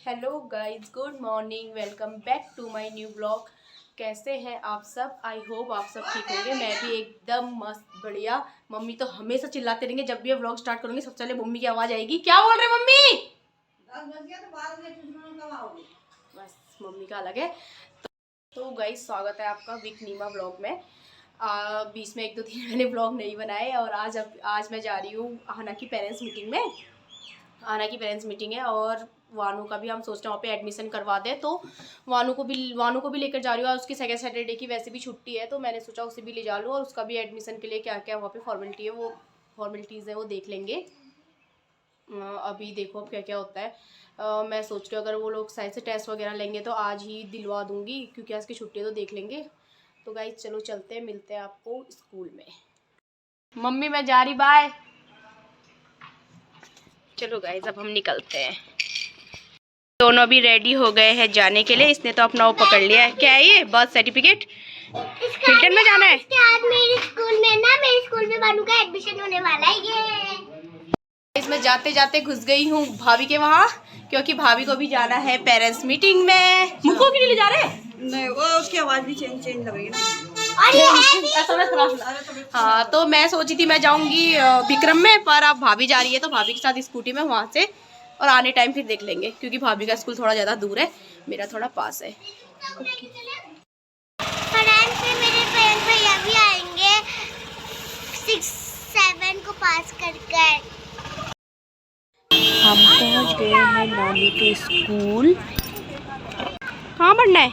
Hello guys, good morning, welcome back to my new blog. कैसे हैं आप सब? आई होप आप सब ठीक होंगे। मैं भी एकदम मस्त बढ़िया। मम्मी तो हमेशा चिल्लाते रहेंगे, जब भी ये व्लॉग स्टार्ट करूंगी सबसे पहले मम्मी की आवाज़ आएगी। क्या बोल रहे मम्मी? बस मम्मी का अलग है। तो गाइस, स्वागत है आपका विक नीमा व्लॉग में। बीच में 1-2 दिन मैंने व्लॉग नहीं बनाए और आज मैं जा रही हूँ आना की पेरेंट्स मीटिंग में। आना की पेरेंट्स मीटिंग है और वानू का भी हम सोच रहे हैं वहाँ पे एडमिशन करवा दें, तो वानू को भी लेकर जा रही हूँ। और उसकी सेकंड सैटरडे की वैसे भी छुट्टी है, तो मैंने सोचा उसे भी ले जा लूँ और उसका भी एडमिशन के लिए क्या क्या वहाँ पे फॉर्मेलिटीज़ है वो देख लेंगे। अभी देखो अब क्या क्या होता है। मैं सोच रही हूँ अगर वो लोग साइंस से टेस्ट वगैरह लेंगे तो आज ही दिलवा दूँगी, क्योंकि आज की छुट्टी है तो देख लेंगे। तो गाइस चलो चलते हैं, मिलते हैं आपको स्कूल में। मम्मी मैं जा रही, बाय। चलो गाइस अब हम निकलते हैं। दोनों भी रेडी हो गए हैं जाने के लिए। इसने तो अपना वो पकड़ लिया है। क्या है ये? Birth certificate. हिल्टन में जाना है। मेरे स्कूल में बानू का एडमिशन होने वाला है। ये इसमें जाते जाते घुस गई हूँ भाभी के वहाँ, क्योंकि भाभी को भी जाना है पेरेंट्स मीटिंग में। मुझको क्यों ले जा रहे? नहीं, वो उसकी आवाज भी चेंज लगेगी ना। हाँ, तो मैं सोची थी मैं जाऊंगी विक्रम में, पर अब भाभी जा रही है तो भाभी के साथ स्कूटी में वहाँ से, और आने टाइम फिर देख लेंगे, क्योंकि भाभी का स्कूल थोड़ा ज़्यादा दूर है, मेरा थोड़ा पास है। मेरे फ्रेंड भैया भी आएंगे 6-7 को पास कर। हम पहुँच गए हैं नानी के स्कूल। कहाँ पढ़ना है?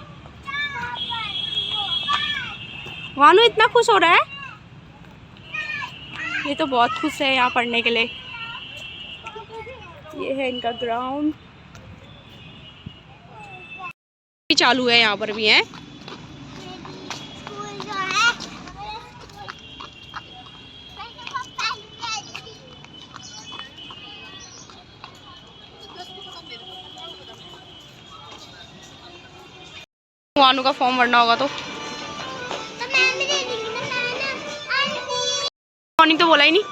वानू इतना खुश हो रहा है, ये तो बहुत खुश है यहाँ पढ़ने के लिए। ये है इनका ग्राउंड, चालू है यहाँ पर भी है। वानू का फॉर्म भरना होगा तो मॉर्निंग तो बोला ही नहीं।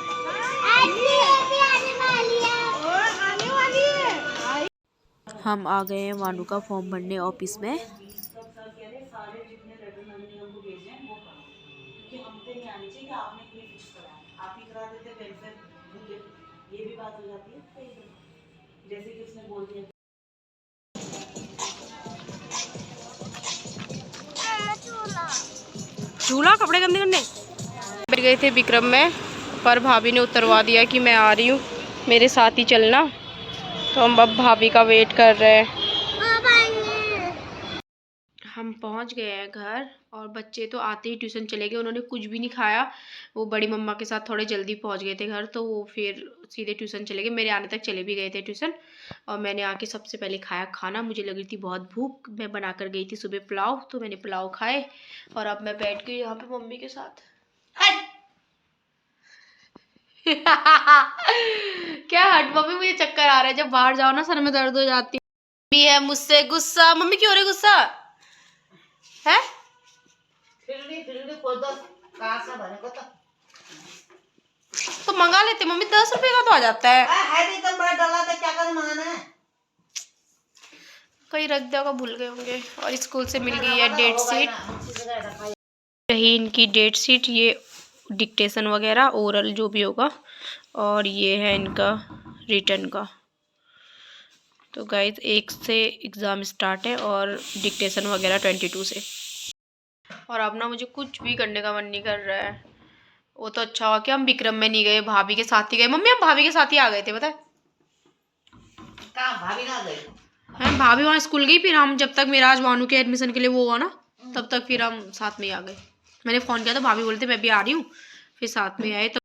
हम आ गए हैं वानू का फॉर्म भरने ऑफिस में। झूला कपड़े गंदे करने बैठ गए थे विक्रम में, पर भाभी ने उतरवा दिया कि मैं आ रही हूँ, मेरे साथ ही चलना। तो हम अब भाभी का वेट कर रहे हैं। हम पहुंच गए हैं घर, और बच्चे तो आते ही ट्यूशन चले गए, उन्होंने कुछ भी नहीं खाया। वो बड़ी मम्मा के साथ थोड़े जल्दी पहुंच गए थे घर, तो वो फिर सीधे ट्यूशन चले गए। मेरे आने तक चले भी गए थे ट्यूशन, और मैंने आके सबसे पहले खाया खाना। मुझे लग रही थी बहुत भूख, मैं बना कर गई थी सुबह पुलाव, तो मैंने पुलाव खाए और अब मैं बैठ गई यहाँ पे मम्मी के साथ। क्या हट मम्मी, मुझे चक्कर आ रहा है, जब बाहर जाओ ना सर में दर्द हो जाती है। मम्मी है मुझसे गुस्सा। मम्मी क्यों हो रही गुस्सा है? तो मंगा लेते मम्मी, 10 रुपए का तो आ जाता है। कहीं रख दिया होगा, भूल गए होंगे। और स्कूल से मिल गई है डेट शीट, यही इनकी डेट शीट, ये डिक्टेशन वगैरह ओरल जो भी होगा, और ये है इनका रिटर्न का। तो गाइस 1 से एग्ज़ाम स्टार्ट है और डिक्टेशन वगैरह 22 से। और अब ना मुझे कुछ भी करने का मन नहीं कर रहा है। वो तो अच्छा हुआ कि हम विक्रम में नहीं गए, भाभी के साथ ही गए। मम्मी हम भाभी के साथ ही आ गए थे, पता है? भाभी ना गई है, भाभी वहाँ स्कूल गई, फिर हम जब तक मेरा आज वानू के एडमिशन के लिए वो हुआ ना, तब तक फिर हम साथ में ही आ गए। मैंने फ़ोन किया तो भाभी बोलते मैं भी आ रही हूँ, फिर साथ में आए। तो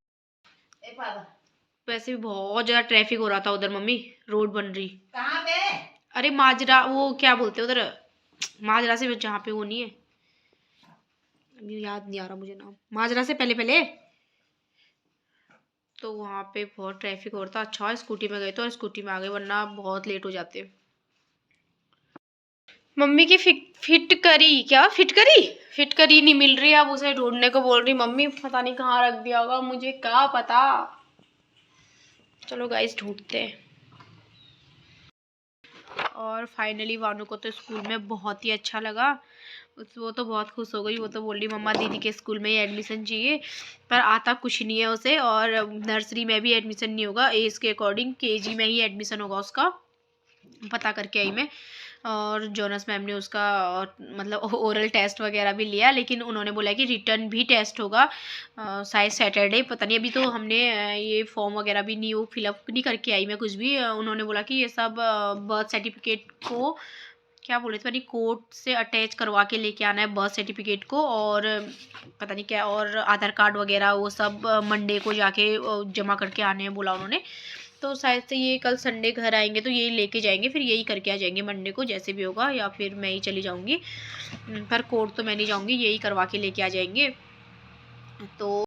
वैसे भी बहुत ज़्यादा ट्रैफिक हो रहा था उधर मम्मी, रोड बन रही। कहाँ पे? अरे माजरा, वो क्या बोलते हैं उधर, माजरा से जहाँ पे वो नहीं है, याद नहीं आ रहा मुझे नाम, माजरा से पहले पहले, तो वहाँ पे बहुत ट्रैफिक हो रहा था। अच्छा स्कूटी में गए तो, और स्कूटी में आ गए, वरना बहुत लेट हो जाते। मम्मी की फिटकरी, क्या फिटकरी नहीं मिल रही, अब उसे ढूंढने को बोल रही मम्मी, पता नहीं कहाँ रख दिया होगा, मुझे क्या पता। चलो गाइस ढूंढते हैं। और फाइनली वानू को तो स्कूल में बहुत ही अच्छा लगा। वो तो बहुत खुश हो गई। वो तो बोल रही मम्मा दीदी के स्कूल में ही एडमिशन चाहिए, पर आता कुछ नहीं है उसे। और नर्सरी में भी एडमिशन नहीं होगा, एज के अकॉर्डिंग केजी में ही एडमिशन होगा उसका, पता करके आई मैं। और जोनस मैम ने उसका और मतलब ओरल टेस्ट वगैरह भी लिया, लेकिन उन्होंने बोला कि रिटर्न भी टेस्ट होगा शायद सैटरडे, पता नहीं। अभी तो हमने ये फॉर्म वगैरह भी नहीं वो फिलअप नहीं करके आई मैं कुछ भी। उन्होंने बोला कि ये सब बर्थ सर्टिफिकेट को क्या बोले थे, कोर्ट से अटैच करवा के लेके आना है बर्थ सर्टिफिकेट को, और पता नहीं क्या, और आधार कार्ड वगैरह वो सब मंडे को जाके जमा करके आने हैं बोला उन्होंने। तो शायद से ये कल संडे घर आएंगे तो यही लेके जाएंगे, फिर यही करके आ जाएंगे मंडे को जैसे भी होगा, या फिर मैं ही चली जाऊंगी। पर कोर्ट तो मैं नहीं जाऊंगी, यही करवा के लेके आ जाएंगे। तो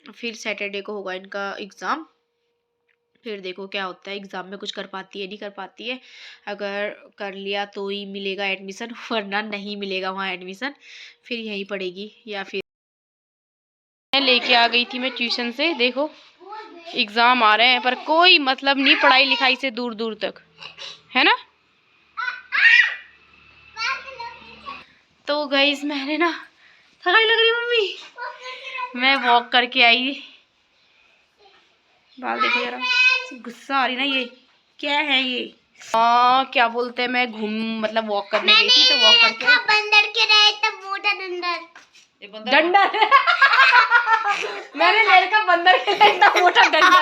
फिर सैटरडे को होगा इनका एग्ज़ाम। फिर देखो क्या होता है, एग्ज़ाम में कुछ कर पाती है नहीं कर पाती है। अगर कर लिया तो ही मिलेगा एडमिशन, वरना नहीं मिलेगा वहाँ एडमिशन, फिर यहीं पड़ेगी। या फिर मैं लेके आ गई थी मैं ट्यूशन से, देखो एग्ज़ाम आ रहे हैं पर कोई मतलब नहीं पढ़ाई लिखाई से, दूर दूर तक, है ना। तो गाइस मैंने ना, थकाई लग रही मम्मी, मैं वॉक करके आई। बाल देखो जरा, गुस्सा आ रही ना, ये क्या है ये, क्या बोलते हैं, मैं मतलब वॉक करने गई थी, तो वॉक करके बंदर के रहे तब मोटा डंडर मैंने ले रखा बंदर के रहे इतना मोटा डंडर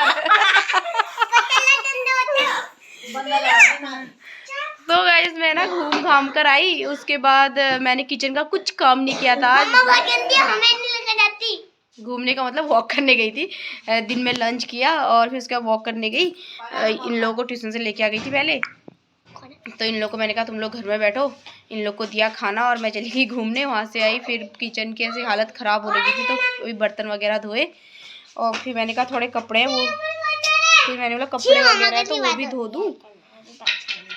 तो गाइस मैं ना घूम घाम कर आई। उसके बाद मैंने किचन का कुछ काम नहीं किया था आज। घूमने का मतलब वॉक करने गई थी, दिन में लंच किया और फिर उसके बाद वॉक करने गई। इन लोगों को ट्यूशन से लेके आ गई थी पहले, तो इन लोग को मैंने कहा तुम लोग घर में बैठो, इन लोग को दिया खाना और मैं चली गई घूमने। वहाँ से आई, फिर किचन की ऐसी हालत ख़राब हो रही थी तो वही बर्तन वगैरह धोए, और फिर मैंने कहा थोड़े कपड़े हैं वो, फिर मैंने बोला कपड़े वगैरह है तो वो भी धो दूँ।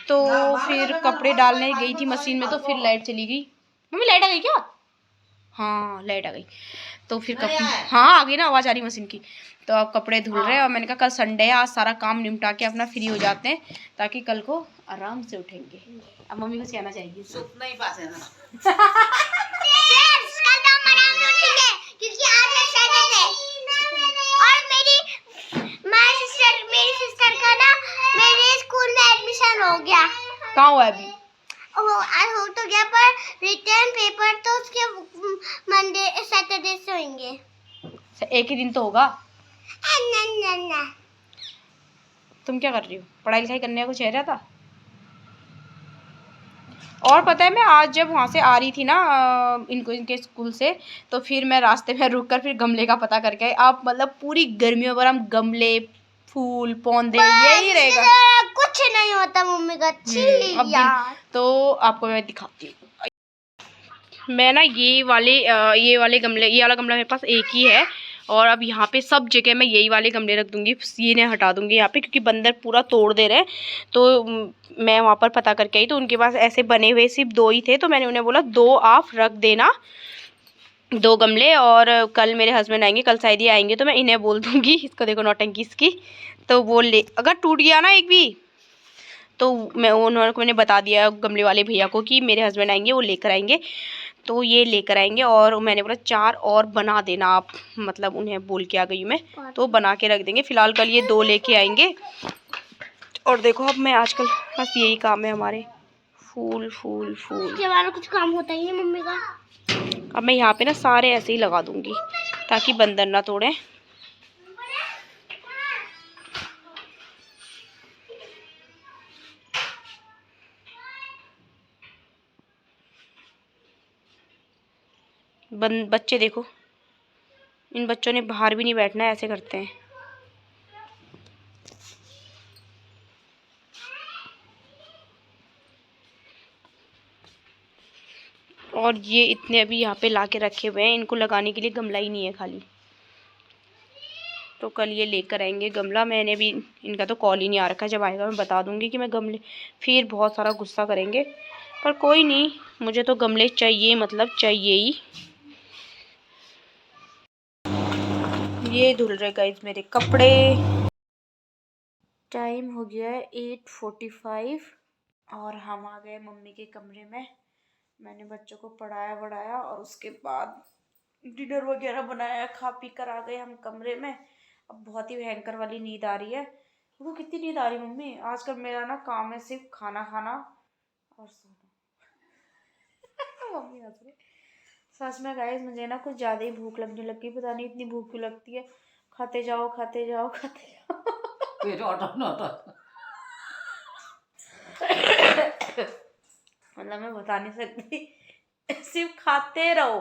तो फिर कपड़े डालने गई थी मशीन में, तो फिर लाइट चली गई। मम्मी लाइट आ गई क्या? हाँ लाइट आ गई। तो फिर हाँ आ गई ना, आवाज़ आ रही मशीन की। तो अब कपड़े धुल रहे हैं, और मैंने कहा कल संडे है, आज सारा काम निपटा के अपना फ्री हो जाते हैं, ताकि कल को आराम से उठेंगे। अब मम्मी कुछ कहना चाहेगी? सुतना ही पास है ना क्योंकि आज है सैटरडे, और मेरी सिस्टर का ना मेरे स्कूल में एडमिशन हो गया। कहाँ हुआ अभी? हो तो गया, पर रिटर्न पेपर तो उसके मंडे सैटरडे से होंगे। एक ही दिन तो होगा। ना। तुम क्या कर रही हो? पढ़ाई लिखाई करने का कुछ है था? और पता है मैं आज जब वहाँ से आ रही थी ना इनके स्कूल से, तो फिर मैं रास्ते में रुक कर फिर गमले का पता करके आई। आप मतलब पूरी गर्मियों पर हम गमले, फूल, पौधे यही रहेगा, कुछ नहीं होता मम्मी का। तो आपको मैं दिखाती हूँ। मैं ना ये वाले गमले, ये वाला गमला मेरे पास एक ही है, और अब यहाँ पे सब जगह मैं यही वाले गमले रख दूँगी, ये ने हटा दूँगी यहाँ पे, क्योंकि बंदर पूरा तोड़ दे रहे हैं। तो मैं वहाँ पर पता करके आई, तो उनके पास ऐसे बने हुए सिर्फ 2 ही थे, तो मैंने उन्हें बोला 2 आप रख देना, 2 गमले। और कल मेरे हस्बैंड आएंगे, कल शायद ही आएंगे, तो मैं इन्हें बोल दूँगी, इसको देखो नौटंकी इसकी, तो वो ले, अगर टूट गया ना एक भी तो मैंने बता दिया गमले वाले भैया को कि मेरे हस्बैंड आएंगे, वो लेकर आएंगे, तो ये लेकर आएंगे। और मैंने बोला 4 और बना देना आप, मतलब उन्हें बोल के आ गई मैं, तो बना के रख देंगे। फिलहाल कल ये 2 लेके आएंगे। और देखो अब मैं आजकल बस यही काम है हमारे, फूल फूल फूल के बारे में कुछ काम होता ही नहीं मम्मी का। अब मैं यहाँ पे ना सारे ऐसे ही लगा दूंगी ताकि बंदर ना तोड़े। बच्चे देखो, इन बच्चों ने बाहर भी नहीं बैठना है, ऐसे करते हैं। और ये इतने अभी यहाँ पे ला के रखे हुए हैं, इनको लगाने के लिए गमला ही नहीं है खाली, तो कल ये लेकर आएंगे गमला। मैंने भी, इनका तो कॉल ही नहीं आ रखा, जब आएगा मैं बता दूंगी कि मैं गमले, फिर बहुत सारा गुस्सा करेंगे, पर कोई नहीं, मुझे तो गमले चाहिए, मतलब चाहिए ही। ये धुल रहे गाइस मेरे कपड़े। टाइम हो गया है 8:45, और हम आ गए मम्मी के कमरे में। मैंने बच्चों को पढ़ाया वढ़ाया और उसके बाद डिनर वगैरह बनाया, खा पी कर आ गए हम कमरे में। अब बहुत ही भयंकर वाली नींद आ रही है। वो कितनी नींद आ रही है मम्मी? आजकल मेरा ना काम है सिर्फ खाना खाना और सोना। मम्मी हंस रही। सच में गाइस मुझे ना कुछ ज़्यादा ही भूख लगने लगी, पता नहीं इतनी भूख क्यों लगती है। खाते जाओ खाते जाओ खाते जाओ। मतलब मैं बता नहीं सकती, सिर्फ खाते रहो,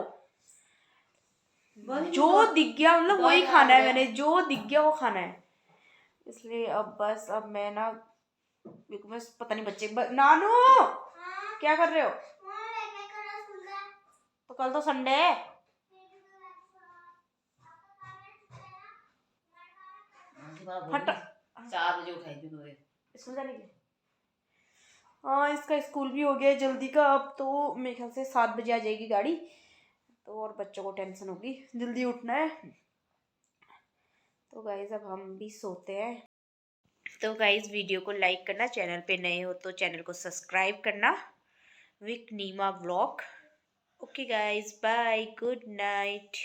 जो दिख गया मतलब वही खाना है। मैंने जो दिख गया वो खाना है। इसलिए अब बस अब मैं ना बस पता नहीं बच्चे नानू क्या कर रहे हो? तो कल तो संडे है। हट 4 बजे उठाई थी तुझे स्कूल जाने के। हाँ इसका स्कूल भी हो गया जल्दी का। अब तो मेरे ख्याल से 7 बजे आ जाएगी गाड़ी। तो और बच्चों को टेंशन होगी, जल्दी उठना है। तो गाइज अब हम भी सोते हैं। तो गाइज वीडियो को लाइक करना, चैनल पे नए हो तो चैनल को सब्सक्राइब करना। Vik Neema vlog. Okay guys bye, good night.